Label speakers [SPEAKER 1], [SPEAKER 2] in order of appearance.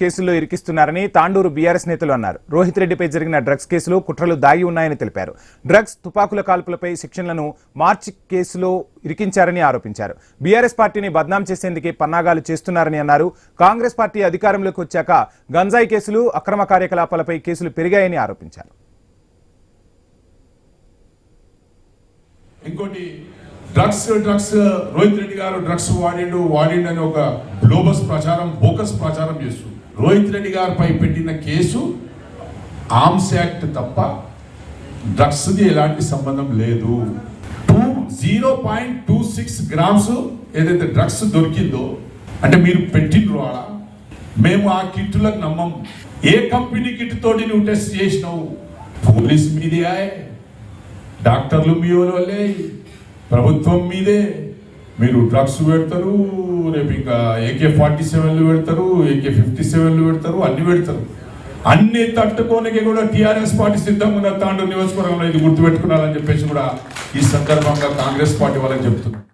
[SPEAKER 1] కేసుల్లో ఇరికిస్తున్నారని తాండూరు బీఆర్ఎస్ నేతలు అన్నారు. రోహిత్ రెడ్డిపై జరిగిన డ్రగ్స్ కేసులో కుట్రలు దాగి ఉన్నాయని తెలిపారు. డ్రగ్స్, తుపాకుల కాల్పులపై శిక్షణలను మార్చి కేసులో ఇరికించారని ఆరోపించారు. బీఆర్ఎస్ పార్టీని బద్నాం చేసేందుకే పన్నాగాలు చేస్తున్నారని అన్నారు. కాంగ్రెస్ పార్టీ అధికారంలోకి వచ్చాక గంజాయి కేసులు, అక్రమ కార్యకలాపాలపై కేసులు పెరిగాయని ఆరోపించారు.
[SPEAKER 2] ఇంకోటి డ్రగ్స్ రోహిత్ రెడ్డి గారు డ్రగ్స్ వాడిండు అని ఒక బోకస్ ప్రచారం చేస్తూ రోహిత్ రెడ్డి గారిపై పెట్టిన కేసు ఆర్మ్స్ యాక్ట్ తప్ప డ్రగ్స్ది ఎలాంటి సంబంధం లేదు. 0.26 గ్రామ్స్ ఏదైతే డ్రగ్స్ దొరికిందో అంటే మీరు పెట్టిండ్రు ఆడ, మేము ఆ కిట్టులకు నమ్మం. ఏ కంపెనీ కిట్ తోటి నువ్వు టెస్ట్ చేసినావు? పోలీస్ మీదే, డాక్టర్లు మీ వాళ్ళే, ప్రభుత్వం మీదే. మీరు డ్రగ్స్ పెడతారు, రేపు ఇంకా AK-47 పెడతారు, AK-57 పెడతారు, అన్ని పెడతారు. అన్ని తట్టుకోనికి కూడా టీఆర్ఎస్ పార్టీ సిద్ధంగా ఉన్న తాండూరు నియోజకవర్గంలో ఇది గుర్తుపెట్టుకున్నారని చెప్పేసి కూడా ఈ సందర్భంగా కాంగ్రెస్ పార్టీ వాళ్ళకి చెప్తున్నారు.